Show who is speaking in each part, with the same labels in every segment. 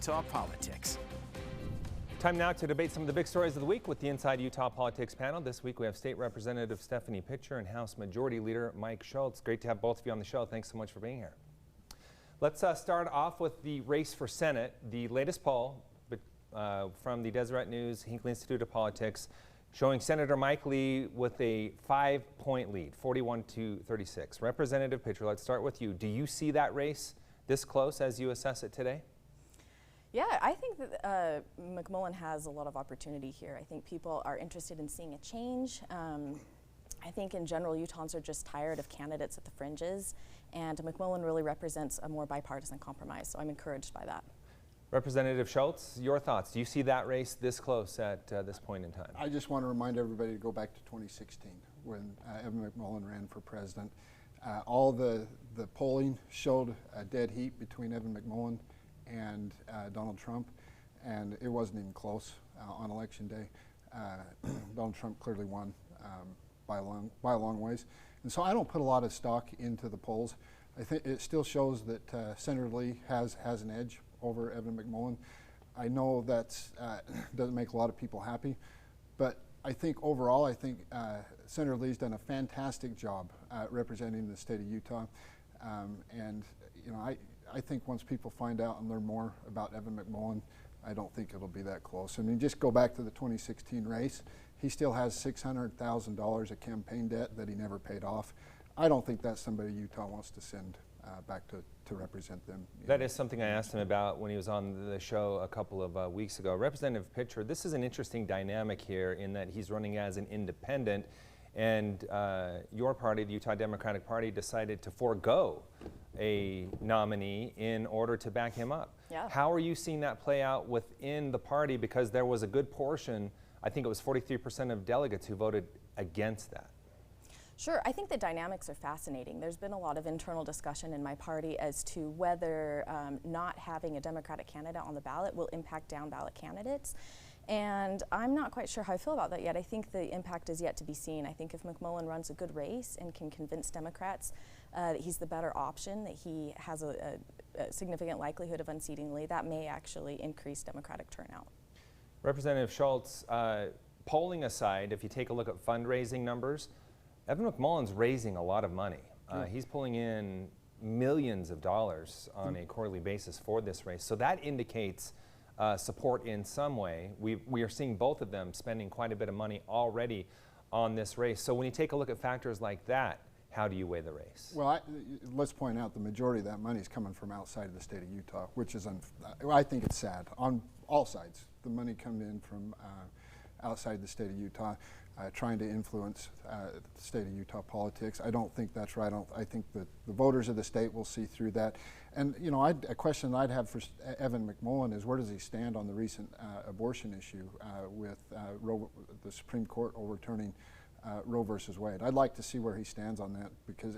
Speaker 1: Utah politics.
Speaker 2: Time now to debate some of the big stories of the week with the Inside Utah Politics panel. This week we have State Representative Stephanie Pitcher and House Majority Leader Mike Schultz. Great to have both of you on the show. Thanks so much for being here. Let's start off with the race for Senate. The latest poll from the Deseret News, Hinckley Institute of Politics, showing Senator Mike Lee with a 5-point lead, 41-36. Representative Pitcher, let's start with you. Do you see that race this close as you assess it today?
Speaker 3: Yeah, I think that McMullen has a lot of opportunity here. I think people are interested in seeing a change. I think in general, Utahns are just tired of candidates at the fringes, and McMullen really represents a more bipartisan compromise, so I'm encouraged by that.
Speaker 2: Representative Schultz, your thoughts. Do you see that race this close at this point in time?
Speaker 4: I just want to remind everybody to go back to 2016 when Evan McMullen ran for president. All the polling showed a dead heat between Evan McMullen and Donald Trump, and it wasn't even close on election day. Donald Trump clearly won by a long ways, and so I don't put a lot of stock into the polls. I think it still shows that Senator Lee has an edge over Evan McMullen. I know that doesn't make a lot of people happy, but I think overall, Senator Lee's done a fantastic job representing the state of Utah, and you know, I think once people find out and learn more about Evan McMullen, I don't think it'll be that close. I mean, just go back to the 2016 race. He still has $600,000 of campaign debt that he never paid off. I don't think that's somebody Utah wants to send back to represent them.
Speaker 2: That is something I asked him about when he was on the show a couple of weeks ago. Representative Pitcher, this is an interesting dynamic here in that he's running as an independent, and your party, the Utah Democratic Party, decided to forego a nominee in order to back him up.
Speaker 3: Yeah.
Speaker 2: How are you seeing that play out within the party? Because there was a good portion, I think it was 43% of delegates who voted against that.
Speaker 3: Sure, I think the dynamics are fascinating. There's been a lot of internal discussion in my party as to whether not having a Democratic candidate on the ballot will impact down ballot candidates. And I'm not quite sure how I feel about that yet. I think the impact is yet to be seen. I think if McMullen runs a good race and can convince Democrats that he's the better option, that he has a significant likelihood of unseating Lee, that may actually increase Democratic turnout.
Speaker 2: Representative Schultz, polling aside, if you take a look at fundraising numbers, Evan McMullen's raising a lot of money. He's pulling in millions of dollars on a quarterly basis for this race. So that indicates support in some way. We are seeing both of them spending quite a bit of money already on this race. So when you take a look at factors like that, how do you weigh the race?
Speaker 4: Well, let's point out the majority of that money is coming from outside of the state of Utah, which is, I think it's sad on all sides. The money coming in from outside the state of Utah, trying to influence the state of Utah politics. I don't think that's right. I think that the voters of the state will see through that. And you know, a question I'd have for Evan McMullen is, where does he stand on the recent abortion issue with the Supreme Court overturning Roe versus Wade? I'd like to see where he stands on that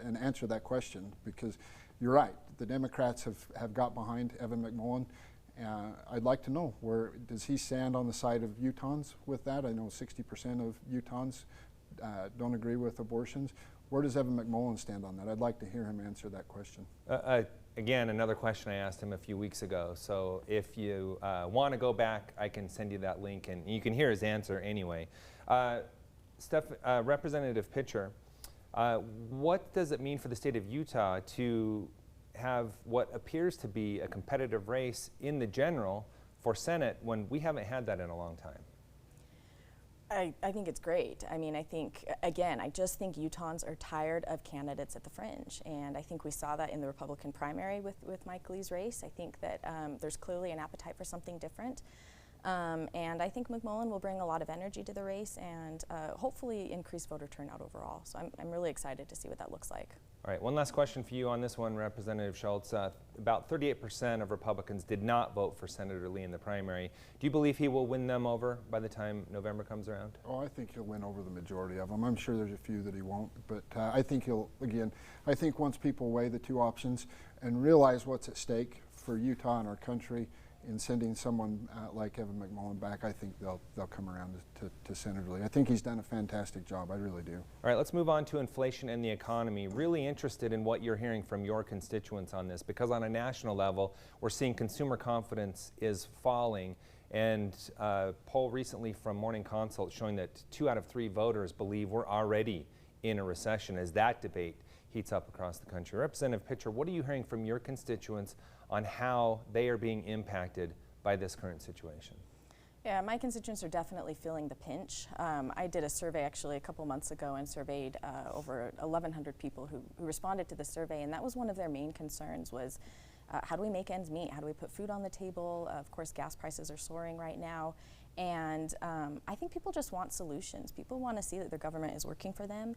Speaker 4: and answer that question, because you're right. The Democrats have got behind Evan McMullen. I'd like to know, where does he stand on the side of Utahns with that? I know 60% of Utahns don't agree with abortions. Where does Evan McMullen stand on that? I'd like to hear him answer that question.
Speaker 2: Again, another question I asked him a few weeks ago. So if you want to go back, I can send you that link, and you can hear his answer anyway. Representative Pitcher, what does it mean for the state of Utah to have what appears to be a competitive race in the general for Senate when we haven't had that in a long time?
Speaker 3: I think it's great. I mean, I just think Utahns are tired of candidates at the fringe, and I think we saw that in the Republican primary with Mike Lee's race. I think that there's clearly an appetite for something different. And I think McMullen will bring a lot of energy to the race and hopefully increase voter turnout overall. So I'm really excited to see what that looks like.
Speaker 2: All right, one last question for you on this one, Representative Schultz. About 38% of Republicans did not vote for Senator Lee in the primary. Do you believe he will win them over by the time November comes around?
Speaker 4: Oh, I think he'll win over the majority of them. I'm sure there's a few that he won't, but I think I think once people weigh the two options and realize what's at stake for Utah and our country in sending someone like Evan McMullin back, I think they'll come around to Senator Lee. I think he's done a fantastic job. I really do.
Speaker 2: All right, let's move on to inflation and the economy. Really interested in what you're hearing from your constituents on this, because on a national level, we're seeing consumer confidence is falling. And a poll recently from Morning Consult showing that 2 out of 3 voters believe we're already in a recession as that debate heats up across the country. Representative Pitcher, what are you hearing from your constituents on how they are being impacted by this current situation?
Speaker 3: Yeah, my constituents are definitely feeling the pinch. I did a survey actually a couple months ago and surveyed over 1,100 people who responded to the survey, and that was one of their main concerns was how do we make ends meet? How do we put food on the table? Of course, gas prices are soaring right now. And I think people just want solutions. People want to see that their government is working for them.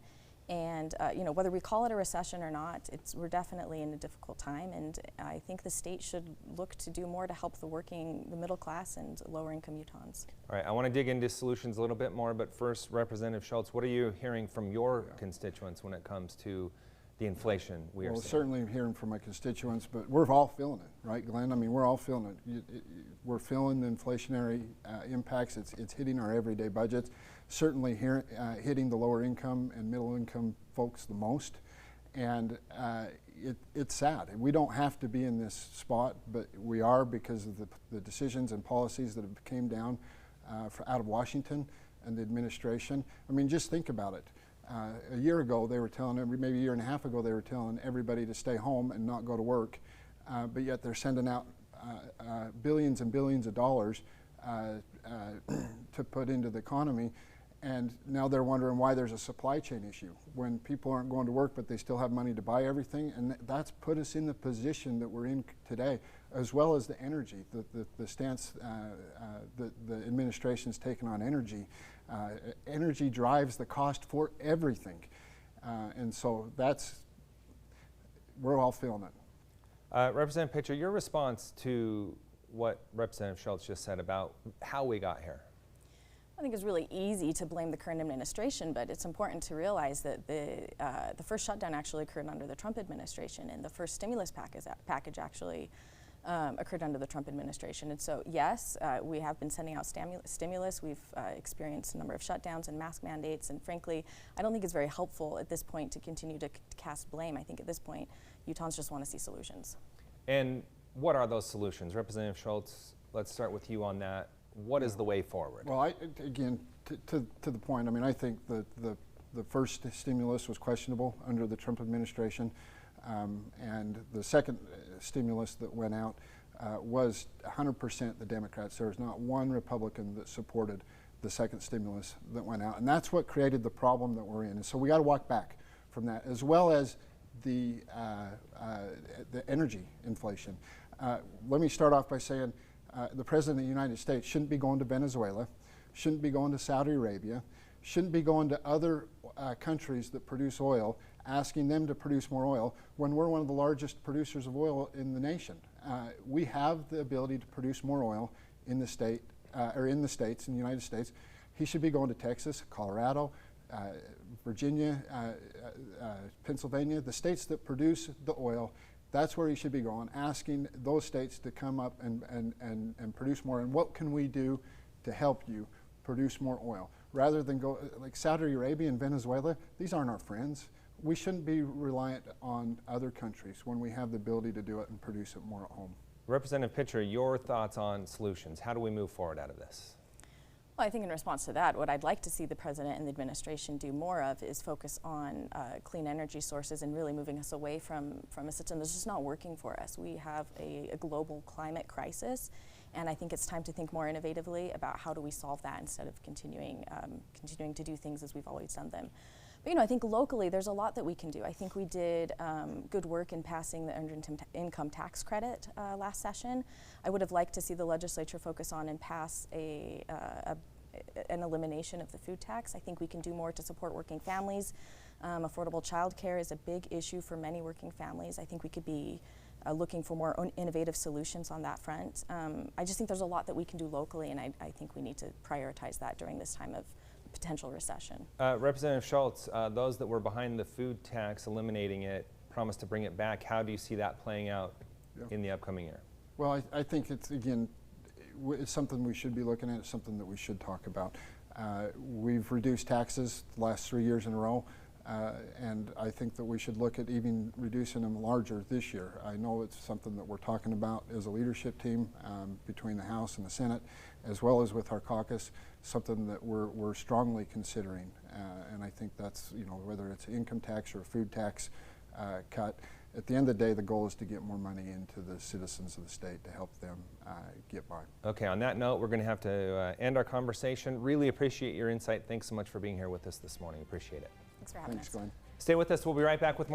Speaker 3: And you know, whether we call it a recession or not, we're definitely in a difficult time. And I think the state should look to do more to help the middle class and lower income Utahns.
Speaker 2: All right, I want to dig into solutions a little bit more, but first, Representative Schultz, what are you hearing from your constituents when it comes to the inflation we are seeing?
Speaker 4: Certainly hearing from my constituents, but we're all feeling it, right, Glenn? I mean, we're all feeling it. We're feeling the inflationary impacts. It's hitting our everyday budgets. Certainly hitting the lower income and middle income folks the most. And it's sad. We don't have to be in this spot, but we are because of the decisions and policies that have came down out of Washington and the administration. I mean, just think about it. A year ago, they were telling maybe a year and a half ago, they were telling everybody to stay home and not go to work, but yet they're sending out billions and billions of dollars to put into the economy, and now they're wondering why there's a supply chain issue when people aren't going to work, but they still have money to buy everything, and that's put us in the position that we're in today, as well as the energy, the stance the administration's taken on energy. Energy drives the cost for everything, and so we're all feeling it.
Speaker 2: Representative Pitcher, your response to what Representative Schultz just said about how we got here.
Speaker 3: I think it's really easy to blame the current administration, but it's important to realize that the first shutdown actually occurred under the Trump administration, and the first stimulus package actually occurred under the Trump administration. And so, yes, we have been sending out stimulus. We've experienced a number of shutdowns and mask mandates, and frankly, I don't think it's very helpful at this point to continue to cast blame. I think at this point, Utahns just want to see solutions.
Speaker 2: And what are those solutions? Representative Schultz, let's start with you on that. What is the way forward?
Speaker 4: Well, again, to the point, I mean, I think the first stimulus was questionable under the Trump administration, and the second stimulus that went out was 100% the Democrats. There was not one Republican that supported the second stimulus that went out, and that's what created the problem that we're in. And so we got to walk back from that, as well as the energy inflation. Let me start off by saying the President of the United States shouldn't be going to Venezuela, shouldn't be going to Saudi Arabia, shouldn't be going to other countries that produce oil, asking them to produce more oil when we're one of the largest producers of oil in the nation. We have the ability to produce more oil in the state, or in the states, in the United States. He should be going to Texas, Colorado, Virginia, Pennsylvania, the states that produce the oil. That's where he should be going, asking those states to come up and produce more. And what can we do to help you produce more oil? Rather than go, like Saudi Arabia and Venezuela, these aren't our friends. We shouldn't be reliant on other countries when we have the ability to do it and produce it more at home.
Speaker 2: Representative Pitcher, your thoughts on solutions. How do we move forward out of this?
Speaker 3: Well, I think in response to that, what I'd like to see the President and the administration do more of is focus on clean energy sources and really moving us away from a system that's just not working for us. We have a global climate crisis, and I think it's time to think more innovatively about how do we solve that instead of continuing to do things as we've always done them. But I think locally there's a lot that we can do. I think we did good work in passing the earned income tax credit last session. I would have liked to see the legislature focus on and pass an elimination of the food tax. I think we can do more to support working families. Affordable child care is a big issue for many working families. I think we could be looking for more innovative solutions on that front. I just think there's a lot that we can do locally, and I think we need to prioritize that during this time of potential recession.
Speaker 2: Representative Schultz, those that were behind the food tax, eliminating it, promised to bring it back. How do you see that playing out in the upcoming year?
Speaker 4: Well, I think it's, again, it's something we should be looking at. It's something that we should talk about. We've reduced taxes the last 3 years in a row, and I think that we should look at even reducing them larger this year. I know it's something that we're talking about as a leadership team between the House and the Senate, as well as with our caucus, something that we're strongly considering. And I think that's, you know, whether it's income tax or a food tax cut, at the end of the day, the goal is to get more money into the citizens of the state to help them get by.
Speaker 2: Okay, on that note, we're going to have to end our conversation. Really appreciate your insight. Thanks so much for being here with us this morning. Appreciate it.
Speaker 3: Thanks for having us.
Speaker 4: Thanks, Glenn.
Speaker 2: Stay with us. We'll be right back with more.